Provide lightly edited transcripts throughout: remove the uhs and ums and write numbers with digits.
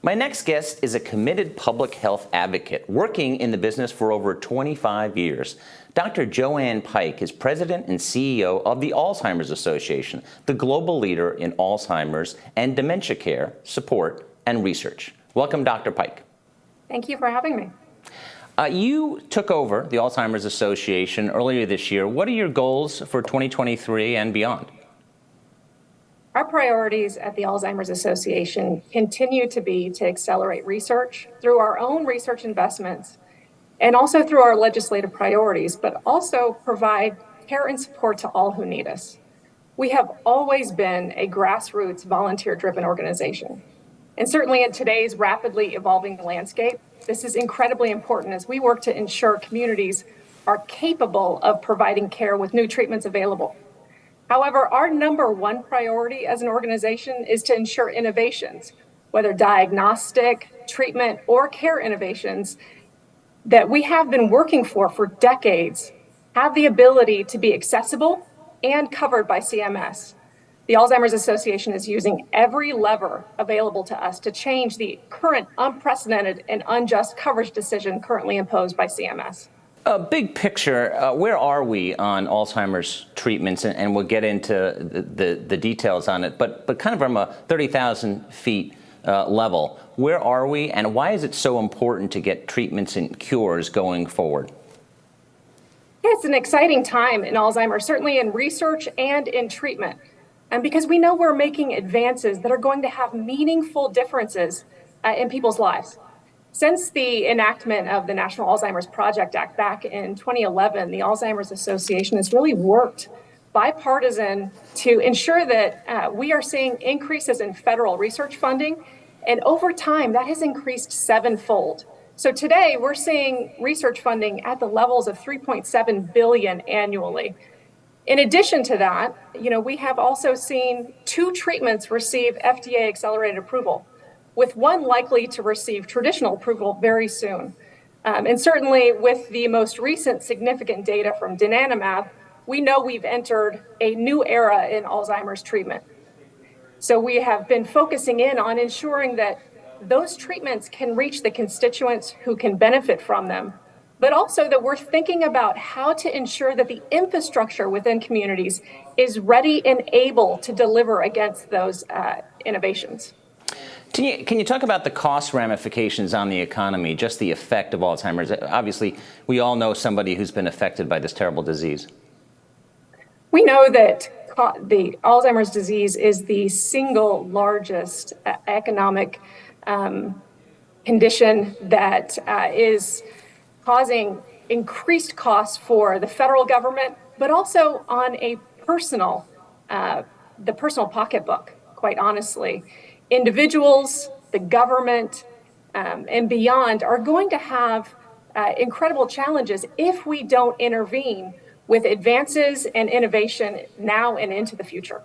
My next guest is a committed public health advocate working in the business for over 25 years. Dr. Joanne Pike is president and CEO of the Alzheimer's Association, the global leader in Alzheimer's and dementia care, support, and research. Welcome, Dr. Pike. Thank you for having me. You took over the Alzheimer's Association earlier this year. What are your goals for 2023 and beyond? Our priorities at the Alzheimer's Association continue to be to accelerate research through our own research investments and also through our legislative priorities, but also provide care and support to all who need us. We have always been a grassroots, volunteer-driven organization. And certainly in today's rapidly evolving landscape, this is incredibly important as we work to ensure communities are capable of providing care with new treatments available. However, our number one priority as an organization is to ensure innovations, whether diagnostic, treatment, or care innovations that we have been working for decades, have the ability to be accessible and covered by CMS. The Alzheimer's Association is using every lever available to us to change the current unprecedented and unjust coverage decision currently imposed by CMS. Big picture, where are we on Alzheimer's treatments? And we'll get into the details on it, but kind of from a 30,000 feet level, where are we and why is it so important to get treatments and cures going forward? It's an exciting time in Alzheimer's, certainly in research and in treatment. And because we know we're making advances that are going to have meaningful differences in people's lives. Since the enactment of the National Alzheimer's Project Act back in 2011, the Alzheimer's Association has really worked bipartisan to ensure that we are seeing increases in federal research funding. And over time, that has increased sevenfold. So today, we're seeing research funding at the levels of $3.7 billion annually. In addition to that, we have also seen 2 treatments receive FDA accelerated approval, with one likely to receive traditional approval very soon. And certainly with the most recent significant data from donanemab, we know we've entered a new era in Alzheimer's treatment. So we have been focusing in on ensuring that those treatments can reach the constituents who can benefit from them, but also that we're thinking about how to ensure that the infrastructure within communities is ready and able to deliver against those innovations. Can you talk about the cost ramifications on the economy, just the effect of Alzheimer's? Obviously, we all know somebody who's been affected by this terrible disease. We know that the Alzheimer's disease is the single largest economic condition that is causing increased costs for the federal government, but also on a the personal pocketbook, quite honestly. Individuals, the government, and beyond are going to have incredible challenges if we don't intervene with advances and innovation now and into the future.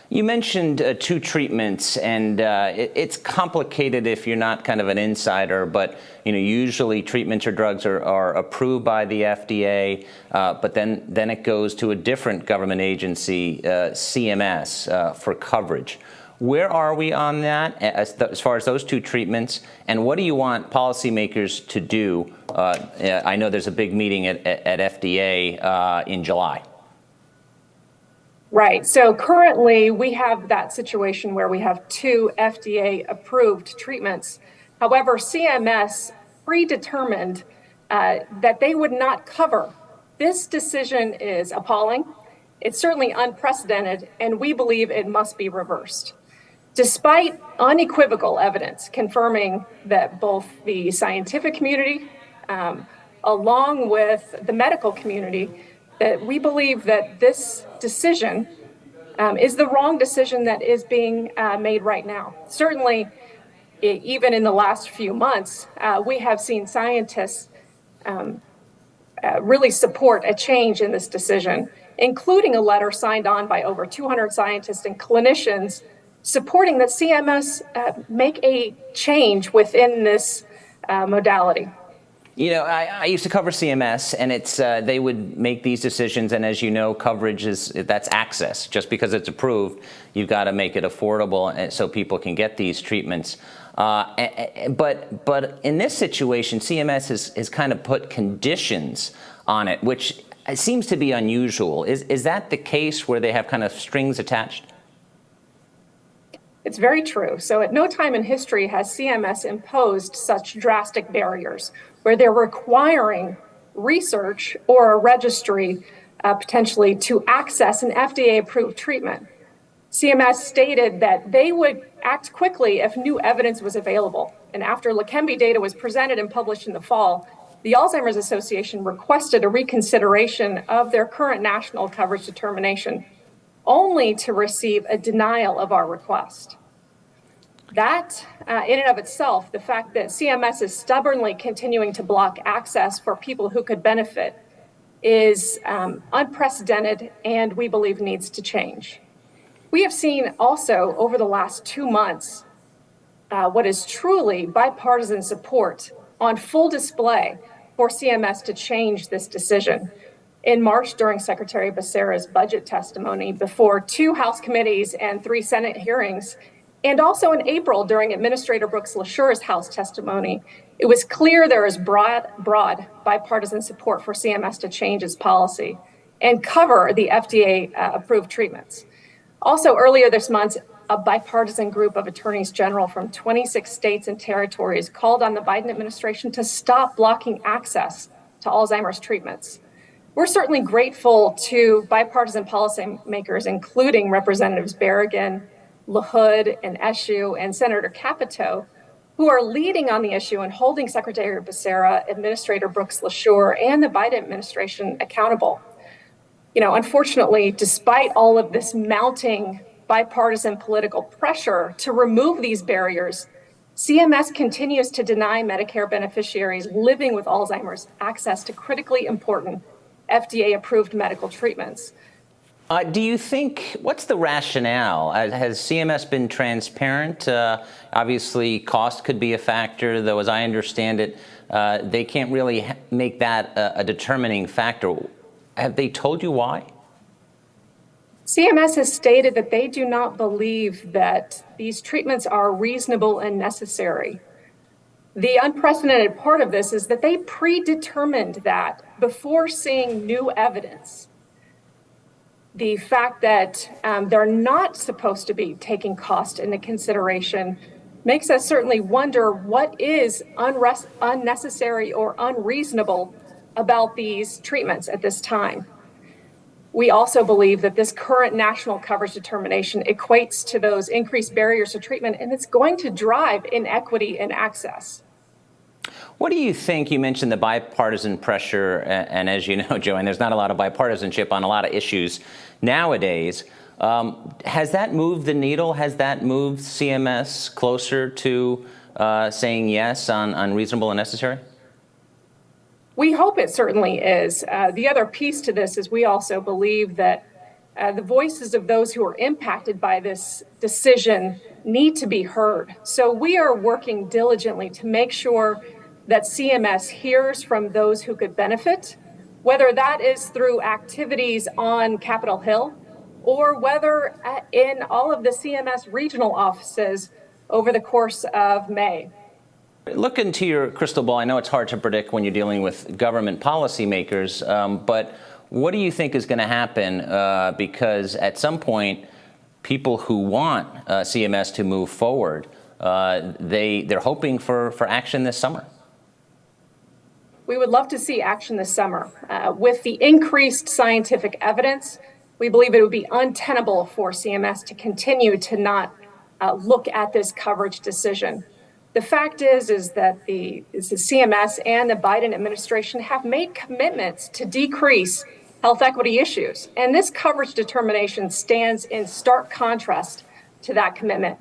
You mentioned 2 treatments, and it's complicated if you're not kind of an insider, but usually treatments or drugs are approved by the FDA, but then it goes to a different government agency, CMS, for coverage. Where are we on that as far as those 2 treatments, and what do you want policymakers to do? I know there's a big meeting at FDA in July. Right. So currently we have that situation where we have 2 FDA-approved treatments. However, CMS predetermined that they would not cover. This decision is appalling. It's certainly unprecedented, and we believe it must be reversed. Despite unequivocal evidence confirming that both the scientific community, along with the medical community, that we believe that this decision is the wrong decision that is being made right now. Certainly, even in the last few months, we have seen scientists really support a change in this decision, including a letter signed on by over 200 scientists and clinicians supporting that CMS make a change within this modality. I used to cover CMS, and it's they would make these decisions, and as you know, coverage that's access. Just because it's approved, you've got to make it affordable so people can get these treatments. But in this situation, CMS has kind of put conditions on it, which seems to be unusual. Is that the case where they have kind of strings attached? It's very true. So at no time in history has CMS imposed such drastic barriers where they're requiring research or a registry potentially to access an FDA-approved treatment. CMS stated that they would act quickly if new evidence was available. And after Leqembi data was presented and published in the fall, the Alzheimer's Association requested a reconsideration of their current national coverage determination, only to receive a denial of our request. That, in and of itself, the fact that CMS is stubbornly continuing to block access for people who could benefit is unprecedented and we believe needs to change. We have seen also over the last 2 months what is truly bipartisan support on full display for CMS to change this decision. In March, during Secretary Becerra's budget testimony before 2 House committees and 3 Senate hearings, and also in April during Administrator Brooks LaSure's House testimony, it was clear there is broad bipartisan support for CMS to change its policy and cover the FDA-approved treatments. Also, earlier this month, a bipartisan group of attorneys general from 26 states and territories called on the Biden administration to stop blocking access to Alzheimer's treatments. We're certainly grateful to bipartisan policymakers, including Representatives Berrigan, LaHood, and Eshoo, and Senator Capito, who are leading on the issue and holding Secretary Becerra, Administrator Brooks LaSure, and the Biden administration accountable. Unfortunately, despite all of this mounting bipartisan political pressure to remove these barriers, CMS continues to deny Medicare beneficiaries living with Alzheimer's access to critically important FDA-approved medical treatments. Do you think, what's the rationale? Has CMS been transparent? Obviously, cost could be a factor, though as I understand it, they can't really make that a determining factor. Have they told you why? CMS has stated that they do not believe that these treatments are reasonable and necessary. The unprecedented part of this is that they predetermined that before seeing new evidence. The fact that they're not supposed to be taking cost into consideration makes us certainly wonder what is unnecessary or unreasonable about these treatments at this time. We also believe that this current national coverage determination equates to those increased barriers to treatment, and it's going to drive inequity in access. What do you think? You mentioned the bipartisan pressure, and as you know, Joanne, there's not a lot of bipartisanship on a lot of issues nowadays. Has that moved the needle? Has that moved CMS closer to saying yes on reasonable and necessary? We hope it certainly is. The other piece to this is we also believe that the voices of those who are impacted by this decision need to be heard. So we are working diligently to make sure that CMS hears from those who could benefit, whether that is through activities on Capitol Hill or whether in all of the CMS regional offices over the course of May. Look into your crystal ball. I know it's hard to predict when you're dealing with government policymakers, but what do you think is going to happen? Because at some point, people who want CMS to move forward, they're hoping for action this summer. We would love to see action this summer. With the increased scientific evidence, we believe it would be untenable for CMS to continue to not look at this coverage decision. The fact is that the CMS and the Biden administration have made commitments to decrease health equity issues, and this coverage determination stands in stark contrast to that commitment.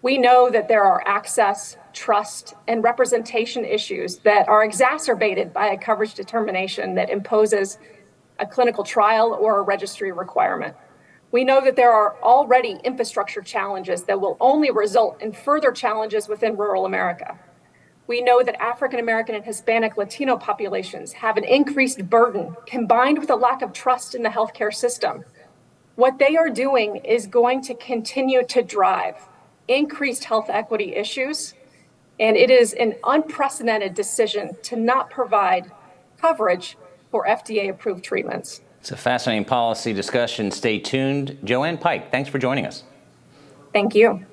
We know that there are access, trust, and representation issues that are exacerbated by a coverage determination that imposes a clinical trial or a registry requirement. We know that there are already infrastructure challenges that will only result in further challenges within rural America. We know that African American and Hispanic Latino populations have an increased burden combined with a lack of trust in the healthcare system. What they are doing is going to continue to drive increased health equity issues, and it is an unprecedented decision to not provide coverage for FDA approved treatments. It's a fascinating policy discussion. Stay tuned. Joanne Pike, thanks for joining us. Thank you.